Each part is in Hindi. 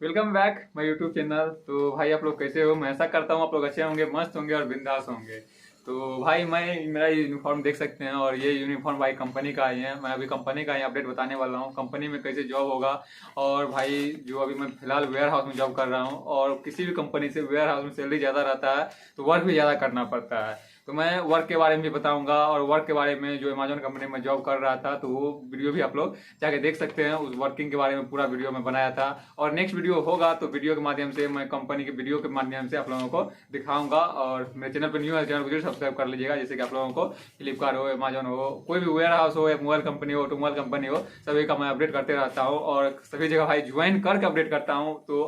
Welcome back my YouTube channel. तो भाई आप लोग कैसे हो? मैं ऐसा करता हूँ आप लोग अच्छे होंगे, मस्त होंगे और बिंदास होंगे। तो भाई मेरा यूनिफॉर्म देख सकते हैं और ये यूनिफॉर्म भाई कंपनी का ही है। मैं अभी कंपनी का ही अपडेट बताने वाला हूँ, कंपनी में कैसे जॉब होगा। और भाई जो अभी मैं फिलहाल वेयर हाउस में जॉब कर रहा हूँ और किसी भी कंपनी से वेयर हाउस में सैलरी ज़्यादा रहता है तो वर्क भी ज़्यादा करना पड़ता है। तो मैं वर्क के बारे में भी बताऊंगा और वर्क के बारे में जो अमेजोन कंपनी में जॉब कर रहा था तो वो वीडियो भी आप लोग जाके देख सकते हैं। उस वर्किंग के बारे में पूरा वीडियो में बनाया था और नेक्स्ट वीडियो होगा तो वीडियो के माध्यम से मैं कंपनी के वीडियो के माध्यम से आप लोगों को दिखाऊंगा। और मेरे चैनल पर न्यू है, चैनल को जरूर सब्सक्राइब कर लीजिएगा, जैसे कि आप लोगों को फ्लिपकार्ट हो, अमेजोन हो, कोई भी वेयर हाउस हो या मोबाइल कंपनी हो, ऑटोमोबाइल कंपनी हो, सभी का मैं अपडेट करते रहता हूँ और सभी जगह भाई ज्वाइन करके अपडेट करता हूँ। तो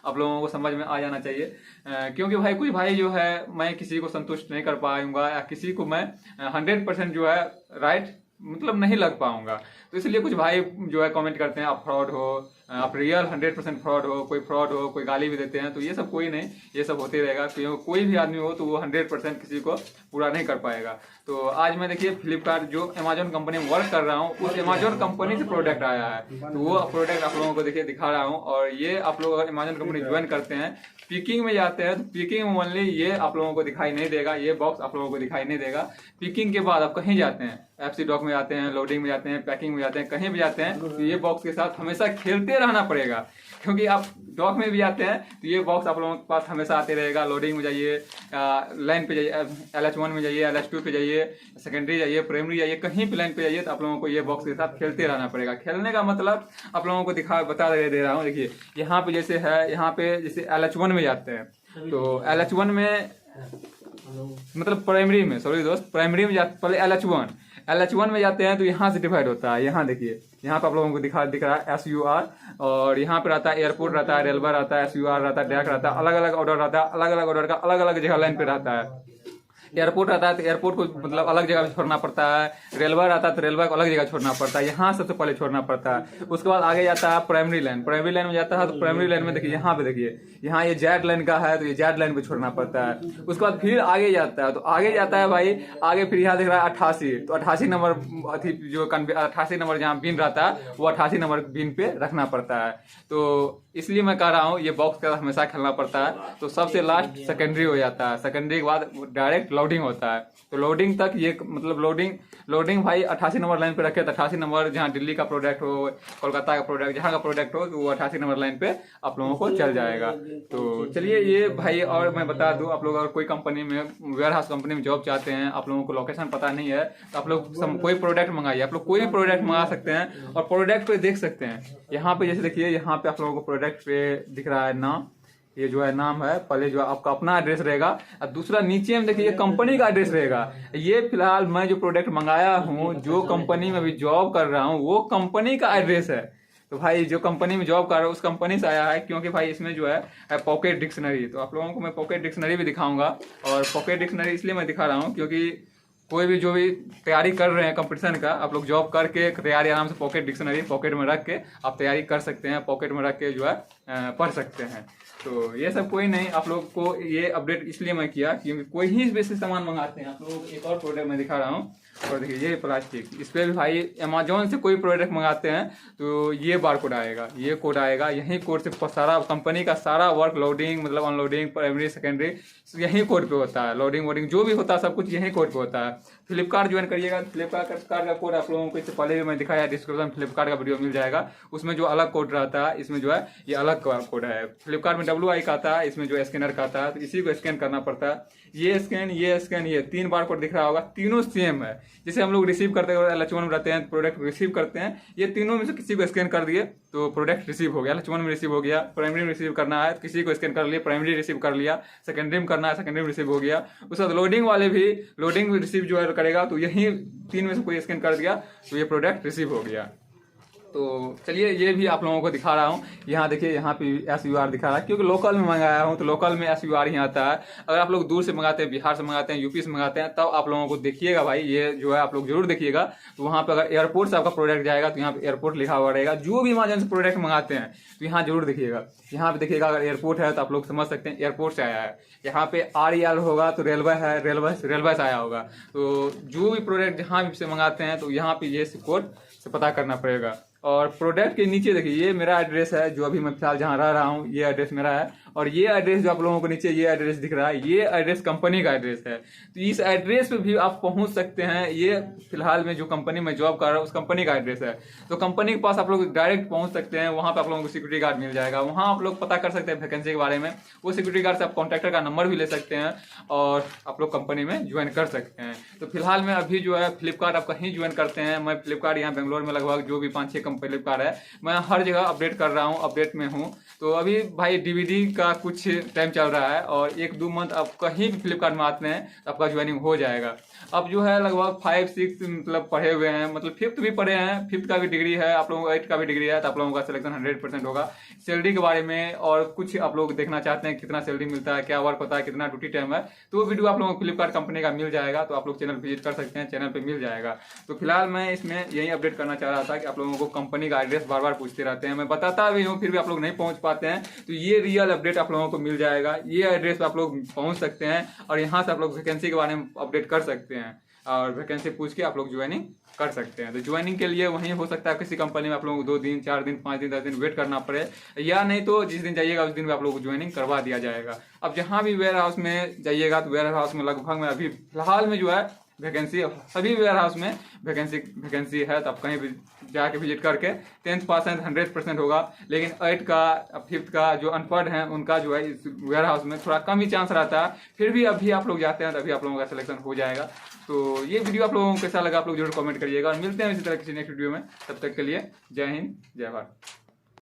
आप लोगों को समझ में आ जाना चाहिए। क्योंकि भाई कुछ भाई जो है मैं किसी को संतुष्ट नहीं कर पाऊंगा या किसी को मैं 100% जो है राइट मतलब नहीं लग पाऊंगा। तो इसलिए कुछ भाई जो है कमेंट करते हैं आप फ्रॉड हो, आप रियल 100% फ्रॉड हो, कोई फ्रॉड हो, कोई गाली भी देते हैं। तो ये सब कोई नहीं, ये सब होते रहेगा। क्योंकि कोई भी आदमी हो तो वो 100% किसी को पूरा नहीं कर पाएगा। तो आज मैं देखिए फ्लिपकार्ट जो अमेजोन कंपनी में वर्क कर रहा हूँ उस अमेजोन कंपनी से प्रोडक्ट आया है, तो वो प्रोडक्ट आप लोगों को देखिए दिखा रहा हूँ। और ये आप लोग अगर अमेजोन कंपनी ज्वाइन करते हैं, पिकिंग में जाते हैं तो पिकिंग में ओनली ये आप लोगों को दिखाई नहीं देगा, ये बॉक्स आप लोगों को दिखाई नहीं देगा। पिकिंग के बाद आप कहीं जाते हैं, एफसी डॉक में जाते हैं, लोडिंग में जाते हैं, पैकिंग में जाते हैं, कहीं भी जाते हैं तो ये बॉक्स के साथ हमेशा खेलते रहना पड़ेगा। क्योंकि आप डॉक में भी जाते हैं तो ये बॉक्स आप लोगों के पास हमेशा आते रहेगा। लोडिंग में जाइए, लाइन पे जाइए, LH1 में जाइए, LH2 पे जाइए, सेकेंडरी जाइए, प्राइमरी जाइए, कहीं भी लाइन पे जाइए तो आप लोगों को ये बॉक्स के साथ खेलते रहना पड़ेगा। खेलने का मतलब आप लोगों को बता दे रहा हूँ। देखिए यहाँ पे जैसे है, यहाँ पे जैसे LH1 में जाते हैं तो LH1 में मतलब प्राइमरी में, सॉरी दोस्त, प्राइमरी में जाते पहले LH1 में जाते हैं तो यहाँ से डिवाइड होता है। यहाँ देखिए, यहाँ पे आप लोगों को दिख रहा है SUR और यहाँ पे रहता है एयरपोर्ट, रहता है रेलवे, रहता है SUR, रहता है डैक, रहता है अलग अलग ऑर्डर, रहता है अलग अलग ऑर्डर का अलग अलग जगह लाइन पे रहता है। एयरपोर्ट रहता है तो एयरपोर्ट को मतलब अलग जगह पे छोड़ना पड़ता है, रेलवे रहता है तो रेलवे को अलग जगह छोड़ना पड़ता है, यहाँ सबसे पहले छोड़ना पड़ता है। उसके बाद आगे जाता है प्राइमरी लाइन, प्राइमरी लाइन में जाता है तो प्राइमरी लाइन में देखिए यहाँ पे देखिए, यहाँ ये जेड लाइन का है तो ये जेड लाइन पे छोड़ना पड़ता है। उसके बाद फिर आगे जाता है तो आगे जाता है भाई, आगे फिर यहाँ दिख रहा है 88, तो 88 नंबर जो 88 नंबर जहाँ बिन रहता है वो 88 नंबर बिन पे रखना पड़ता है। तो इसलिए मैं कह रहा हूँ ये बॉक्स का हमेशा खेलना पड़ता है। तो सबसे लास्ट सेकेंडरी हो जाता है, सेकेंडरी के बाद डायरेक्ट लोडिंग होता है। तो लोडिंग तक ये मतलब लोडिंग भाई 88 नंबर लाइन पे रखे तो 88 नंबर जहाँ दिल्ली का प्रोडक्ट हो, कोलकाता का प्रोडक्ट, जहाँ का प्रोडक्ट हो तो वो 88 नंबर लाइन पे आप लोगों को चल जाएगा। तो चलिए ये भाई, और मैं बता दूं आप लोग अगर कोई कंपनी में वेयर हाउस कंपनी में जॉब चाहते हैं, आप लोगों को लोकेशन पता नहीं है तो आप लोग कोई प्रोडक्ट मंगाइए। आप लोग कोई भी प्रोडक्ट मंगा सकते हैं और प्रोडक्ट पे देख सकते हैं। यहाँ पे जैसे देखिए, यहाँ पे आप लोगों को प्रोडक्ट पे दिख रहा है नाम, ये जो है नाम है, पहले जो आपका अपना एड्रेस रहेगा और दूसरा नीचे में देखिए कंपनी का एड्रेस रहेगा। ये फिलहाल मैं जो प्रोडक्ट मंगाया हूँ, जो कंपनी में अभी जॉब कर रहा हूँ वो कंपनी का एड्रेस है। तो भाई जो कंपनी में जॉब कर रहा हूँ उस कंपनी से आया है, क्योंकि भाई इसमें जो है पॉकेट डिक्शनरी, तो आप लोगों को मैं पॉकेट डिक्शनरी भी दिखाऊंगा। और पॉकेट डिक्शनरी इसलिए मैं दिखा रहा हूँ क्योंकि कोई भी जो भी तैयारी कर रहे हैं कंपटीशन का, आप लोग जॉब करके तैयारी आराम से पॉकेट डिक्शनरी पॉकेट में रख के आप तैयारी कर सकते हैं, पॉकेट में रख के जो है पढ़ सकते हैं। तो ये सब कोई नहीं, आप लोग को ये अपडेट इसलिए मैं किया क्योंकि कोई ही वैसे सामान मंगाते हैं। आप लोगों को एक और प्रोडक्ट मैं दिखा रहा हूँ और देखिए ये प्लास्टिक, इस पर भी भाई अमेजोन से कोई प्रोडक्ट मंगाते हैं तो ये बार कोड आएगा, ये कोड आएगा, यही कोड से सारा कंपनी का सारा वर्क, लोडिंग मतलब अनलोडिंग, प्राइमरी सेकेंडरी, यही कोड पे होता है। लोडिंग वोडिंग जो भी होता है सब कुछ यही कोड पे होता है। फ्लिपकार्ट ज्वाइन करिएगा, फ्लिपकार्ट का कोड आप लोगों को इससे पहले भी मैं दिखाया, डिस्क्रिप्शन फ्लिपकार्ट का वीडियो मिल जाएगा। उसमें जो अलग कोड रहता है, इसमें जो है ये अलग कोड है। फ्लिपकार्ट में WI का आता है, इसमें जो स्कैनर का आता है, तो इसी को स्कैन करना पड़ता है। ये स्कैन, ये 3 बार कोड दिख रहा होगा, तीनों सेम है। जैसे हम लोग रिसीव करते हैं, LH1 में रहते हैं, प्रोडक्ट रिसीव करते हैं, ये तीनों में से किसी को स्कैन कर दिए तो प्रोडक्ट रिसीव हो गया। LH1 में रिसीव हो गया, प्राइमरी में रिसीव करना है किसी को स्कैन कर लिया, प्राइमरी रिसीव कर लिया, सेकेंडरी में करना है, सेकेंडरी में रिसीव हो गया। उसके बाद लोडिंग वाले भी लोडिंग में रिसीव जो है करेगा, तो यही 3 में से कोई स्कैन कर दिया तो ये प्रोडक्ट रिसीव हो गया। तो चलिए ये भी आप लोगों को दिखा रहा हूँ। यहाँ देखिए, यहाँ पे SUR दिखा रहा है क्योंकि लोकल में मंगाया हूँ तो लोकल में SUR ही आता है। अगर आप लोग दूर से मंगाते हैं, बिहार से मंगाते हैं, यूपी से मंगाते हैं, तब आप लोगों को देखिएगा भाई, ये जो है आप लोग जरूर देखिएगा। तो वहाँ पे अगर एयरपोर्ट से आपका प्रोडक्ट जाएगा तो यहाँ पे एयरपोर्ट लिखा हुआ रहेगा। जो भी अमेजन से प्रोडक्ट मंगाते हैं तो यहाँ जरूर देखिएगा, यहाँ पे देखिएगा अगर एयरपोर्ट है तो आप लोग समझ सकते हैं एयरपोर्ट से आया है। यहाँ पे REL होगा तो रेलवे है, रेलवे से आया होगा। तो जो भी प्रोडक्ट जहाँ भी से मंगाते हैं तो यहाँ पे ये कोड से पता करना पड़ेगा। और प्रोडक्ट के नीचे देखिए ये मेरा एड्रेस है, जो अभी मैं फिलहाल जहाँ रह रहा हूँ ये एड्रेस मेरा है। और ये एड्रेस जो आप लोगों को नीचे ये एड्रेस दिख रहा है, ये एड्रेस कंपनी का एड्रेस है। तो इस एड्रेस पे भी आप पहुंच सकते हैं। ये फिलहाल में जो कंपनी में जॉब कर रहा हूँ उस कंपनी का एड्रेस है। तो कंपनी के पास आप लोग डायरेक्ट पहुंच सकते हैं। वहां पे आप लोगों को सिक्योरिटी गार्ड मिल जाएगा। वहां आप लोग पता कर सकते हैं वैकेंसी के बारे में। वो सिक्योरिटी गार्ड से आप कॉन्ट्रैक्टर का नंबर भी ले सकते हैं और आप लोग कंपनी में ज्वाइन कर सकते हैं। तो फिलहाल में अभी जो है फ्लिपकार्ट आप कहीं ज्वाइन करते हैं, मैं फ्लिपकार्ट यहाँ बेंगलोर में लगभग जो भी 5-6 कंपनी फ्लिपकार्ट है, मैं हर जगह अपडेट कर रहा हूँ, अपडेट में हूँ। तो अभी भाई डीवीडी का कुछ टाइम चल रहा है और 1-2 मंथ आप कहीं भी फ्लिपकार्ट में आते हैं तो आपका ज्वाइनिंग हो जाएगा। अब जो है लगभग 5-6 मतलब पढ़े हुए हैं, मतलब 5th भी पढ़े हैं, 5th का भी डिग्री है, आप लोगों को 8th का भी डिग्री है, तो आप लोगों का सिलेक्शन 100% होगा। सैलरी के बारे में और कुछ आप लोग देखना चाहते हैं कितना सैलरी मिलता है, क्या वर्क होता है, कितना ड्यूटी टाइम है, तो वो वीडियो आप लोगों को फ्लिपकार्ट कंपनी का मिल जाएगा। तो आप लोग चैनल विजिट कर सकते हैं, चैनल पे मिल जाएगा। तो फिलहाल मैं इसमें यही अपडेट करना चाह रहा था कि आप लोगों को कंपनी का एड्रेस बार बार पूछते रहते हैं, मैं बताता भी हूँ फिर भी आप लोग नहीं पहुंच पाते हैं। तो ये रियल अपडेट आप लोगों को मिल जाएगा। ये एड्रेस पे आप लोग पहुंच सकते हैं और यहाँ से आप लोग वैकेंसी के बारे में अपडेट कर सकते हैं और वैकेंसी पूछ के आप लोग ज्वाइनिंग कर सकते हैं। तो ज्वाइनिंग के लिए वहीं हो सकता है किसी कंपनी में आप लोगों को 2 दिन 4 दिन 5 दिन 10 दिन वेट करना पड़े, या नहीं तो जिस दिन जाइएगा उस दिन भी आप लोगों को ज्वाइनिंग करवा दिया जाएगा। अब जहां भी वेयर हाउस में जाइएगा तो वेयर हाउस में लगभग में अभी फिलहाल में जो है वैकेंसी, सभी वेयर हाउस में वैकेंसी है। तो आप कहीं भी जाके विजिट करके 10th पास 100% होगा। लेकिन 8th का 5th का जो अनपढ़ हैं उनका जो है इस वेयर हाउस में थोड़ा कम ही चांस रहता है। फिर भी अभी आप लोग जाते हैं तो अभी आप लोगों का सिलेक्शन हो जाएगा। तो ये वीडियो आप लोगों को कैसा लगा आप लोग जरूर कमेंट करिएगा और मिलते हैं इसी तरह किसी नेक्स्ट वीडियो में। तब तक के लिए जय हिंद, जय भारत।